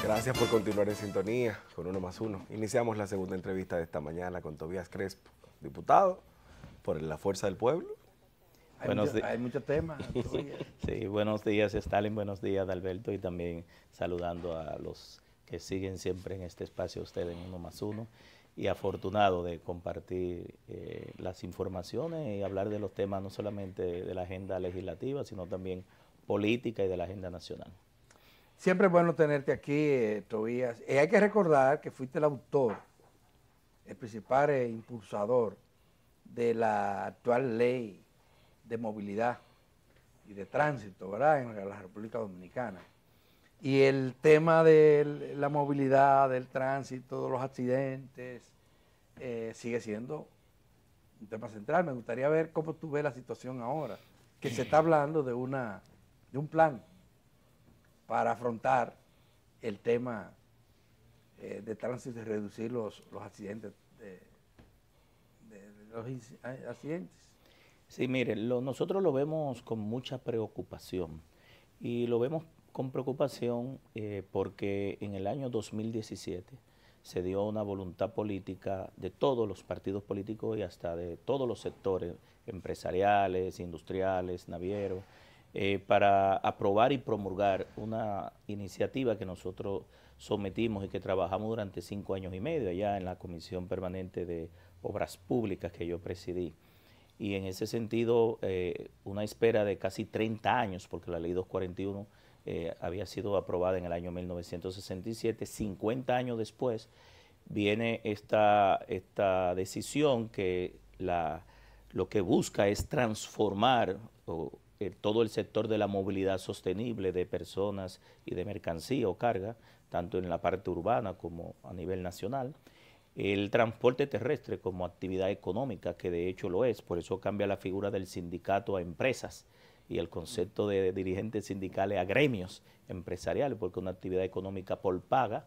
Gracias por continuar en sintonía con Uno más Uno. Iniciamos la segunda entrevista de esta mañana con Tobías Crespo, diputado por la Fuerza del Pueblo. Hay muchos temas. Sí, buenos días Stalin, buenos días Alberto, y también saludando a los que siguen siempre en este espacio, ustedes en Uno más Uno, y afortunado de compartir las informaciones y hablar de los temas no solamente de la agenda legislativa, sino también política y de la agenda nacional. Siempre es bueno tenerte aquí, Tobías. Hay que recordar que fuiste el autor, el principal impulsador de la actual ley de movilidad y de tránsito, ¿verdad?, en la República Dominicana. Y el tema de la movilidad, del tránsito, de los accidentes, sigue siendo un tema central. Me gustaría ver cómo tú ves la situación ahora, que se está hablando de un plan para afrontar el tema de tránsito y reducir los accidentes, los accidentes. Sí, miren, nosotros lo vemos con mucha preocupación, y lo vemos con preocupación porque en el año 2017 se dio una voluntad política de todos los partidos políticos y hasta de todos los sectores empresariales, industriales, navieros, para aprobar y promulgar una iniciativa que nosotros sometimos y que trabajamos durante 5 años y medio allá en la Comisión Permanente de Obras Públicas que yo presidí. Y en ese sentido, una espera de casi 30 años, porque la Ley 241 había sido aprobada en el año 1967, 50 años después viene esta decisión que lo que busca es transformar todo el sector de la movilidad sostenible de personas y de mercancía o carga, tanto en la parte urbana como a nivel nacional. El transporte terrestre como actividad económica, que de hecho lo es, por eso cambia la figura del sindicato a empresas y el concepto de dirigentes sindicales a gremios empresariales, porque es una actividad económica por paga.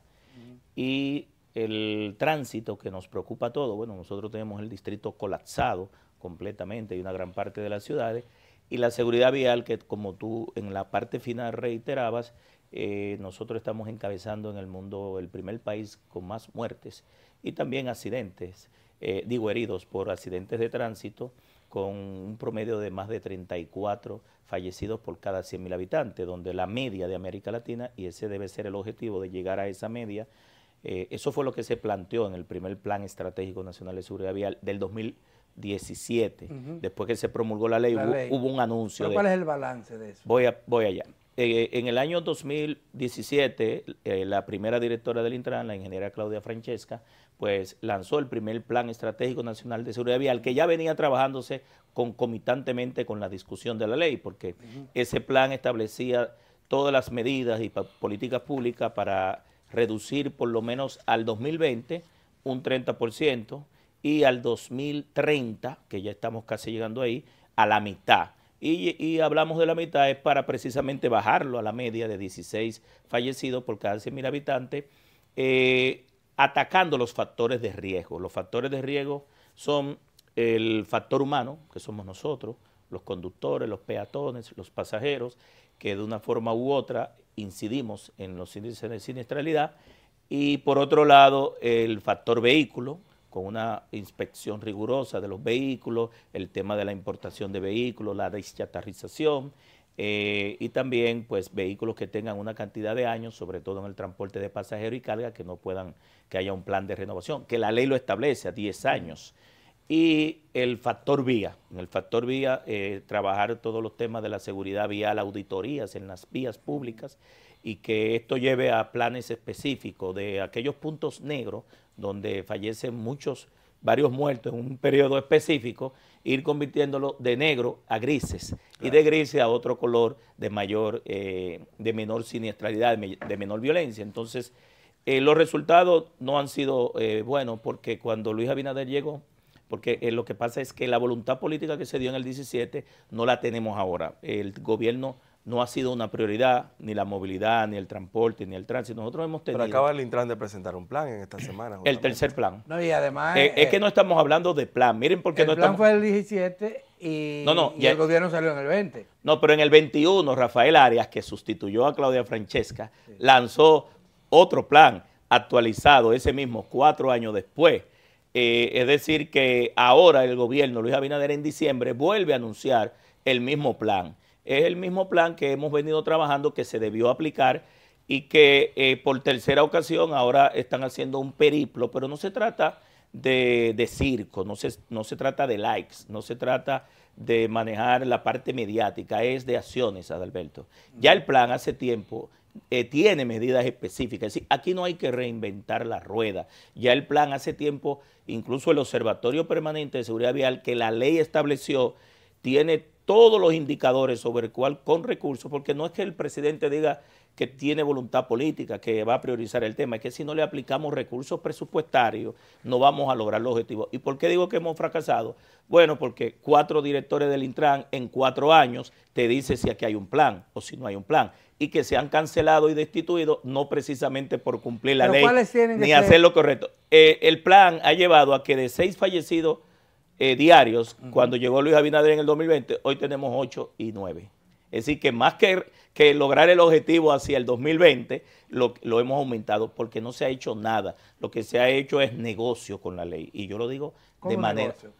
Y el tránsito, que nos preocupa a todos. Bueno, nosotros tenemos el distrito colapsado completamente y una gran parte de las ciudades, y la seguridad vial, que como tú en la parte final reiterabas, nosotros estamos encabezando en el mundo el primer país con más muertes y también accidentes, heridos por accidentes de tránsito, con un promedio de más de 34 fallecidos por cada 100.000 habitantes, donde la media de América Latina, y ese debe ser el objetivo de llegar a esa media, eso fue lo que se planteó en el primer Plan Estratégico Nacional de Seguridad Vial del 2017. Después que se promulgó la ley, hubo un anuncio. ¿Pero cuál es el balance de eso? Voy allá. En el año 2017, la primera directora del Intran, la ingeniera Claudia Francesca, pues lanzó el primer Plan Estratégico Nacional de Seguridad Vial, que ya venía trabajándose concomitantemente con la discusión de la ley, porque ese plan establecía todas las medidas y políticas públicas para reducir por lo menos al 2020 un 30% y al 2030, que ya estamos casi llegando ahí, a la mitad. Y hablamos de la mitad es para precisamente bajarlo a la media de 16 fallecidos por cada 100.000 habitantes, atacando los factores de riesgo. Los factores de riesgo son el factor humano, que somos nosotros, los conductores, los peatones, los pasajeros, que de una forma u otra incidimos en los índices de siniestralidad, y por otro lado el factor vehículo, con una inspección rigurosa de los vehículos, el tema de la importación de vehículos, la deschatarrización, y también pues vehículos que tengan una cantidad de años, sobre todo en el transporte de pasajeros y carga, que haya un plan de renovación, que la ley lo establece a 10 años. Y el factor vía, en el factor vía trabajar todos los temas de la seguridad vial, auditorías en las vías públicas, y que esto lleve a planes específicos de aquellos puntos negros donde fallecen varios muertos en un periodo específico, ir convirtiéndolo de negro a grises, y de grises a otro color de menor siniestralidad, de menor violencia. Entonces, los resultados no han sido buenos, porque cuando Luis Abinader llegó, porque lo que pasa es que la voluntad política que se dio en el 17 no la tenemos ahora. El gobierno no ha sido una prioridad, ni la movilidad, ni el transporte, ni el tránsito. Nosotros hemos tenido... Pero acaba el Intran de presentar un plan en esta semana. El tercer plan. No, y además... es que no estamos hablando de plan. Miren por qué no estamos... El plan fue el 17 y el gobierno salió en el 20. No, pero en el 21, Rafael Arias, que sustituyó a Claudia Francesca, lanzó otro plan actualizado, ese mismo 4 años después. Es decir, que ahora el gobierno, Luis Abinader, en diciembre vuelve a anunciar el mismo plan. Es el mismo plan que hemos venido trabajando, que se debió aplicar y que por tercera ocasión ahora están haciendo un periplo, pero no se trata de circo, no se trata de likes, no se trata de manejar la parte mediática, es de acciones, Adalberto. Ya el plan hace tiempo tiene medidas específicas, es decir, aquí no hay que reinventar la rueda. Ya el plan hace tiempo, incluso el Observatorio Permanente de Seguridad Vial, que la ley estableció, tiene todos los indicadores sobre el cual con recursos, porque no es que el presidente diga que tiene voluntad política, que va a priorizar el tema, es que si no le aplicamos recursos presupuestarios, no vamos a lograr los objetivos. ¿Y por qué digo que hemos fracasado? Bueno, porque 4 directores del Intran en 4 años te dice si aquí hay un plan o si no hay un plan, y que se han cancelado y destituido no precisamente por cumplir la ley ni hacer lo correcto. El plan ha llevado a que de 6 fallecidos diarios, cuando llegó Luis Abinader en el 2020, hoy tenemos 8 y 9. Es decir, que más que lograr el objetivo hacia el 2020, lo hemos aumentado porque no se ha hecho nada. Lo que se ha hecho es negocio con la ley. Y yo lo digo de manera... Negocio?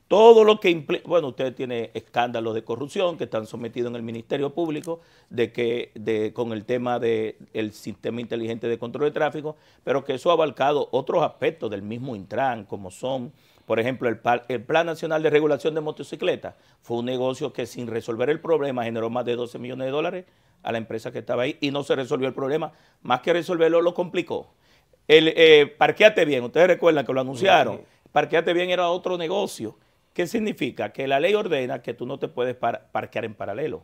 Todo lo que implica... Bueno, usted tiene escándalos de corrupción que están sometidos en el Ministerio Público con el tema del sistema inteligente de control de tráfico, pero que eso ha abarcado otros aspectos del mismo Intran, como son... Por ejemplo, el Plan Nacional de Regulación de Motocicletas fue un negocio que sin resolver el problema generó más de 12 millones de dólares a la empresa que estaba ahí y no se resolvió el problema. Más que resolverlo, lo complicó. Parquéate bien, ustedes recuerdan que lo anunciaron. Parquéate bien era otro negocio. ¿Qué significa? Que la ley ordena que tú no te puedes parquear en paralelo,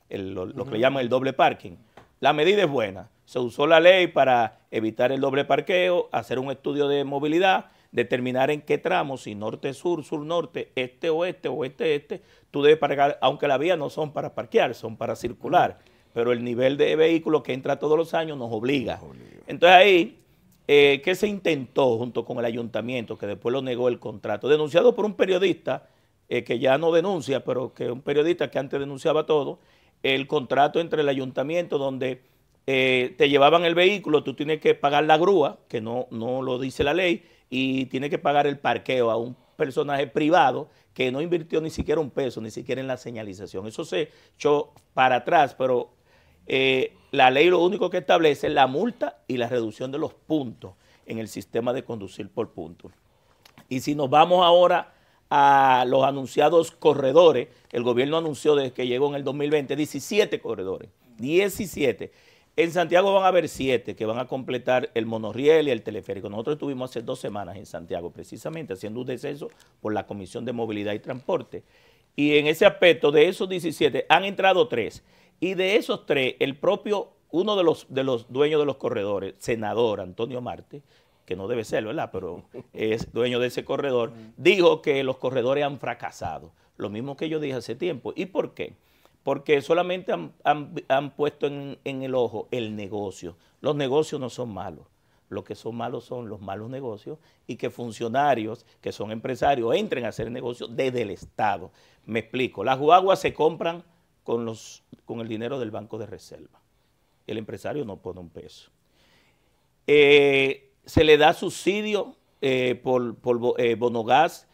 lo que le llaman el doble parking. La medida es buena. Se usó la ley para evitar el doble parqueo, hacer un estudio de movilidad, determinar en qué tramos, si norte-sur, sur-norte, este-oeste o este-este, tú debes parquear, aunque las vías no son para parquear, son para circular, pero el nivel de vehículos que entra todos los años nos obliga. Entonces ahí, ¿qué se intentó junto con el ayuntamiento, que después lo negó el contrato? Denunciado por un periodista, que ya no denuncia, pero que es un periodista que antes denunciaba todo, el contrato entre el ayuntamiento donde te llevaban el vehículo, tú tienes que pagar la grúa, que no lo dice la ley, y tiene que pagar el parqueo a un personaje privado que no invirtió ni siquiera un peso, ni siquiera en la señalización. Eso se echó para atrás, pero la ley lo único que establece es la multa y la reducción de los puntos en el sistema de conducir por puntos. Y si nos vamos ahora a los anunciados corredores, el gobierno anunció desde que llegó en el 2020 17 corredores, 17. En Santiago van a haber 7 que van a completar el monorriel y el teleférico. Nosotros estuvimos hace 2 semanas en Santiago precisamente haciendo un descenso por la Comisión de Movilidad y Transporte. Y en ese aspecto de esos 17 han entrado 3. Y de esos 3, uno de los dueños de los corredores, senador Antonio Marte, que no debe serlo, ¿verdad? Pero es dueño de ese corredor, dijo que los corredores han fracasado. Lo mismo que yo dije hace tiempo. ¿Y por qué? Porque solamente han puesto en el ojo el negocio. Los negocios no son malos. Lo que son malos son los malos negocios y que funcionarios que son empresarios entren a hacer negocios desde el Estado. Me explico. Las guaguas se compran con el dinero del Banco de Reserva. El empresario no pone un peso. Se le da subsidio por bonogás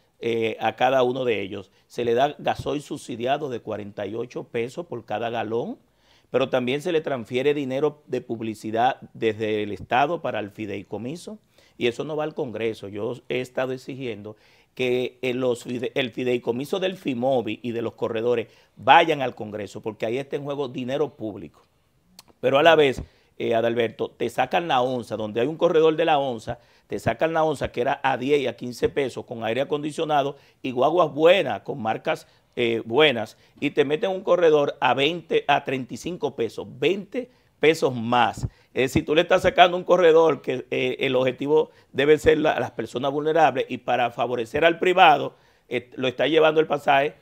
a cada uno de ellos. Se le da gasoil subsidiado de 48 pesos por cada galón, pero también se le transfiere dinero de publicidad desde el Estado para el fideicomiso, y eso no va al Congreso. Yo he estado exigiendo que el fideicomiso del FIMOVI y de los corredores vayan al Congreso, porque ahí está en juego dinero público. Pero a la vez, Adalberto, te sacan la onza, donde hay un corredor de la onza, te sacan la onza que era a 10 y a 15 pesos con aire acondicionado y guaguas buenas, con marcas buenas, y te meten un corredor a 20, a 35 pesos, 20 pesos más. Es decir, tú le estás sacando un corredor que el objetivo debe ser las personas vulnerables, y para favorecer al privado lo está llevando el pasaje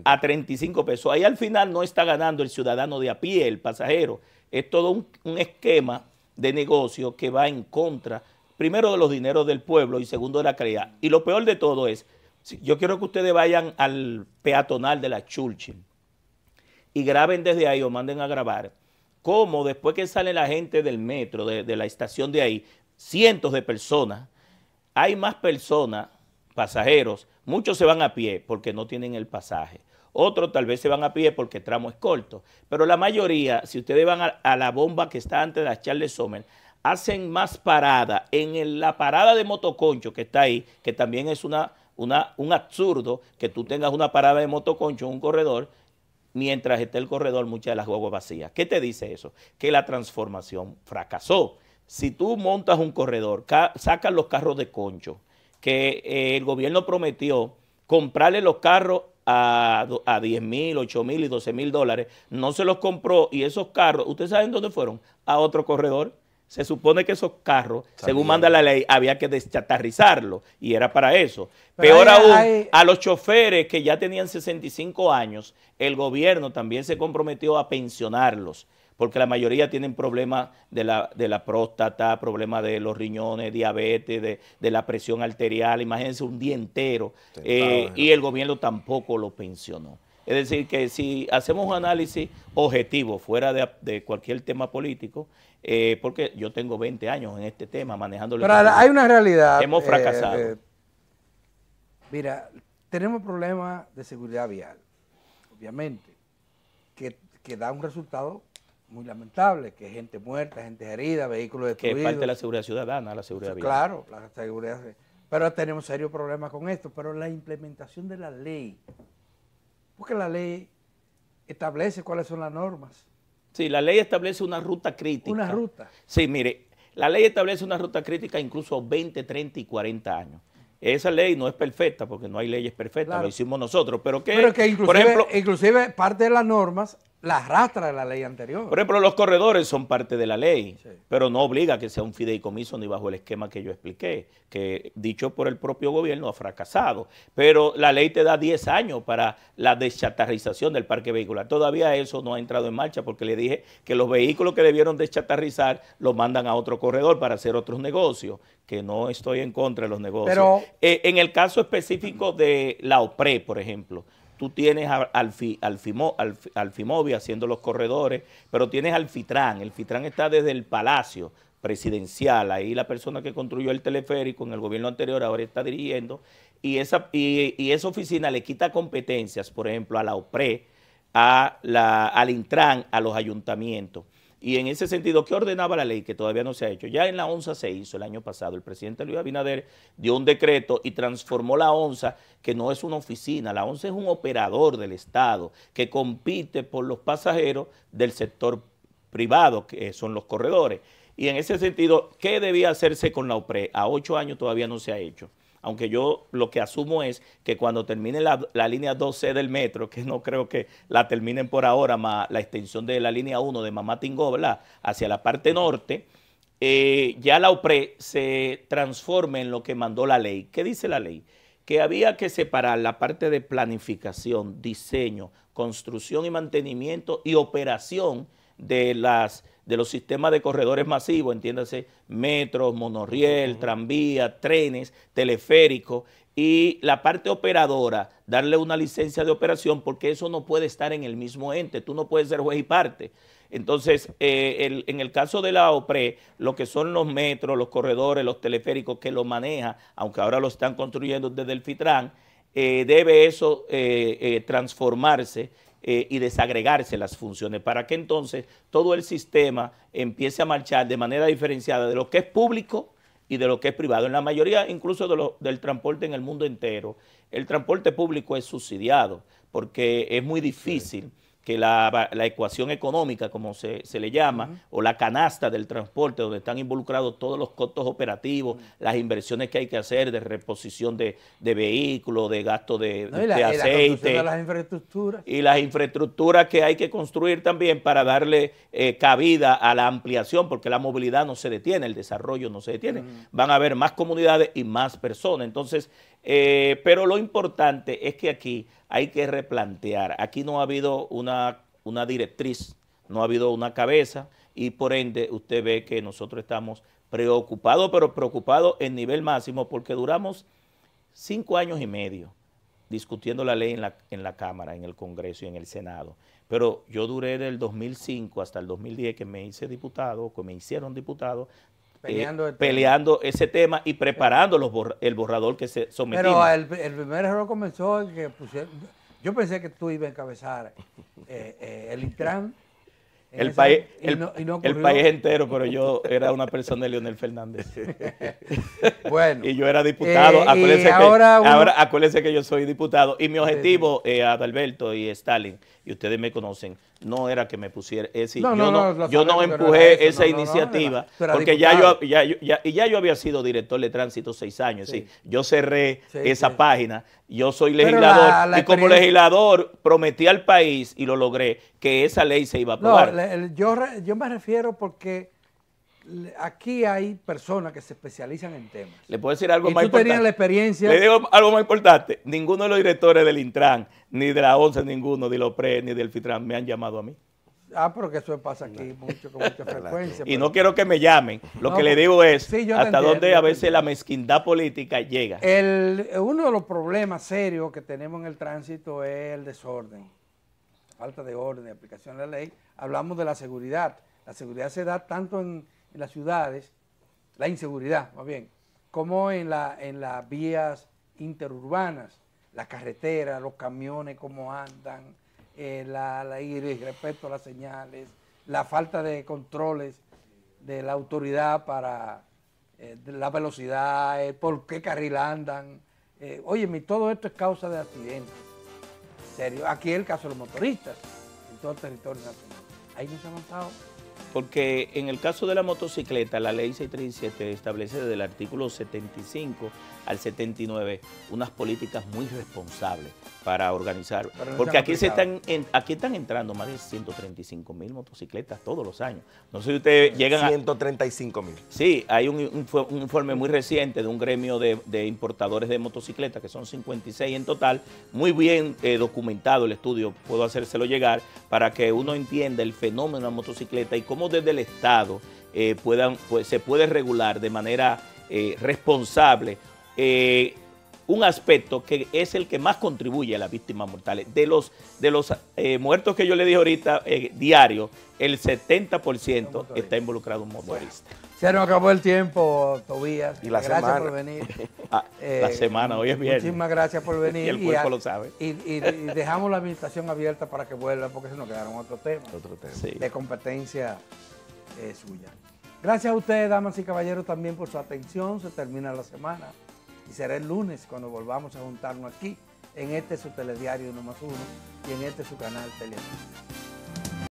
a 35 pesos. Ahí al final no está ganando el ciudadano de a pie, el pasajero. Es todo un esquema de negocio que va en contra, primero, de los dineros del pueblo y segundo, de la calidad. Y lo peor de todo es, yo quiero que ustedes vayan al peatonal de la Churchill y graben desde ahí o manden a grabar cómo después que sale la gente del metro, de la estación de ahí, cientos de personas, hay más personas, pasajeros, muchos se van a pie porque no tienen el pasaje. Otros tal vez se van a pie porque el tramo es corto. Pero la mayoría, si ustedes van a la bomba que está antes de la Charles Sommer, hacen más parada en la parada de motoconcho que está ahí, que también es un absurdo que tú tengas una parada de motoconcho en un corredor, mientras esté el corredor muchas de las guaguas vacías. ¿Qué te dice eso? Que la transformación fracasó. Si tú montas un corredor, sacas los carros de concho, que el gobierno prometió comprarle los carros a 10 mil, 8 mil y 12 mil dólares, no se los compró y esos carros, ¿ustedes saben dónde fueron? A otro corredor. Se supone que esos carros, según manda la ley, había que deschatarrizarlos y era para eso. Pero peor aún, a los choferes que ya tenían 65 años, el gobierno también se comprometió a pensionarlos, porque la mayoría tienen problemas de la próstata, problemas de los riñones, diabetes, de la presión arterial, imagínense un día entero, y el gobierno tampoco lo pensionó. Es decir, que si hacemos un análisis objetivo, fuera de cualquier tema político, porque yo tengo 20 años en este tema, manejándolo. Pero hay una realidad. Hemos fracasado. Mira, tenemos problemas de seguridad vial, obviamente, que da un resultado muy lamentable, que gente muerta, gente herida, vehículos destruidos. Que es parte de la seguridad ciudadana, la seguridad vial. Claro, la seguridad. Pero tenemos serios problemas con esto, pero la implementación de la ley, porque la ley establece cuáles son las normas. Sí, la ley establece una ruta crítica. Una ruta. Sí, mire, la ley establece una ruta crítica incluso 20, 30 y 40 años. Esa ley no es perfecta porque no hay leyes perfectas, claro. Lo hicimos nosotros, pero que inclusive, por ejemplo, inclusive parte de las normas la arrastra de la ley anterior. Por ejemplo, los corredores son parte de la ley, sí, pero no obliga a que sea un fideicomiso ni bajo el esquema que yo expliqué, que dicho por el propio gobierno ha fracasado. Pero la ley te da 10 años para la deschatarrización del parque vehicular. Todavía eso no ha entrado en marcha porque le dije que los vehículos que debieron deschatarrizar los mandan a otro corredor para hacer otros negocios, que no estoy en contra de los negocios. Pero en el caso específico de la OPRE, por ejemplo, tú tienes al FIMOVI haciendo los corredores, pero tienes al FITRAN. El FITRAN está desde el Palacio Presidencial, ahí la persona que construyó el teleférico en el gobierno anterior ahora está dirigiendo, y esa oficina le quita competencias, por ejemplo, a la OPRE, al Intran, a los ayuntamientos. Y en ese sentido, ¿qué ordenaba la ley? Que todavía no se ha hecho. Ya en la ONSA se hizo el año pasado. El presidente Luis Abinader dio un decreto y transformó la ONSA, que no es una oficina. La ONSA es un operador del Estado que compite por los pasajeros del sector privado, que son los corredores. Y en ese sentido, ¿qué debía hacerse con la OPRE? A 8 años todavía no se ha hecho. Aunque yo lo que asumo es que cuando termine la línea 2C del metro, que no creo que la terminen por ahora, más la extensión de la línea 1 de Mamá Tingó, ¿verdad?, hacia la parte norte, ya la OPRE se transforme en lo que mandó la ley. ¿Qué dice la ley? Que había que separar la parte de planificación, diseño, construcción y mantenimiento y operación de los sistemas de corredores masivos, entiéndase, metros, monorriel, tranvía, trenes, teleféricos, y la parte operadora, darle una licencia de operación, porque eso no puede estar en el mismo ente, tú no puedes ser juez y parte. Entonces, en el caso de la OPRE, lo que son los metros, los corredores, los teleféricos que lo maneja, aunque ahora lo están construyendo desde el FITRAN, debe eso transformarse y desagregarse las funciones para que entonces todo el sistema empiece a marchar de manera diferenciada de lo que es público y de lo que es privado. En la mayoría incluso del transporte en el mundo entero, el transporte público es subsidiado porque es muy difícil que la ecuación económica, como se le llama, o la canasta del transporte, donde están involucrados todos los costos operativos, las inversiones que hay que hacer de reposición de vehículos, de gasto de aceite. De las infraestructuras. Y las infraestructuras que hay que construir también para darle cabida a la ampliación, porque la movilidad no se detiene, el desarrollo no se detiene. Van a haber más comunidades y más personas. Entonces, pero lo importante es que aquí hay que replantear. Aquí no ha habido una directriz, no ha habido una cabeza y por ende usted ve que nosotros estamos preocupados, pero preocupados en nivel máximo porque duramos 5 años y medio discutiendo la ley en la Cámara, en el Congreso y en el Senado. Pero yo duré del 2005 hasta el 2010 que me hice diputado, que me hicieron diputado, peleando ese tema y preparando el borrador que se sometimos. Pero el primer error comenzó en que pusieron, yo pensé que tú ibas a encabezar el Intran. El país entero, pero yo era una persona de Leonel Fernández. Bueno. Y yo era diputado. Acuérdense que yo soy diputado. Y mi objetivo, Adalberto y Stalin, y ustedes me conocen, no era que me pusiera. Es decir, yo no empujé esa iniciativa, porque ya yo había sido director de tránsito 6 años. Sí. Yo cerré esa página. Yo soy legislador y como legislador prometí al país, y lo logré, que esa ley se iba a aprobar. Yo me refiero porque aquí hay personas que se especializan en temas. Le puedo decir algo más importante. Tú tenías la experiencia. Le digo algo más importante. Ninguno de los directores del Intran, ni de la ONCE, ninguno, de los PRE, ni del FITRAN me han llamado a mí. Porque eso pasa aquí con mucha frecuencia. Y no quiero que me llamen. Lo que le digo es hasta dónde a veces la mezquindad política llega. Uno de los problemas serios que tenemos en el tránsito es el desorden. Falta de orden, de aplicación de la ley. Hablamos de la seguridad. La seguridad se da tanto en las ciudades, la inseguridad más bien, como en las vías interurbanas, las carreteras, los camiones, cómo andan, respecto a las señales, la falta de controles de la autoridad para la velocidad, por qué carril andan. Óyeme, todo esto es causa de accidentes. Serio. Aquí es el caso de los motoristas en todo el territorio nacional. Ahí no se ha avanzado. Porque en el caso de la motocicleta, la ley 637 establece desde el artículo 75 al 79 unas políticas muy responsables para organizar. Porque aquí están entrando más de 135,000 motocicletas todos los años. No sé si ustedes llegan a... 135,000. Sí, hay un informe muy reciente de un gremio de importadores de motocicletas, que son 56 en total, muy bien documentado el estudio, puedo hacérselo llegar, para que uno entienda el fenómeno de la motocicleta y cómo desde el Estado se puede regular de manera responsable un aspecto que es el que más contribuye a las víctimas mortales. De los muertos que yo le dije ahorita diario, el 70% está involucrado un motorista. Se nos acabó el tiempo, Tobías. Y la gracias semana. por venir. La semana, hoy es viernes. Muchísimas gracias por venir. Y el cuerpo lo sabe. Y dejamos la invitación abierta para que vuelva, porque se nos quedaron otros temas Sí. de competencia suya. Gracias a ustedes, damas y caballeros, también por su atención. Se termina la semana y será el lunes cuando volvamos a juntarnos aquí en su telediario 1+1 y en su canal Televisión.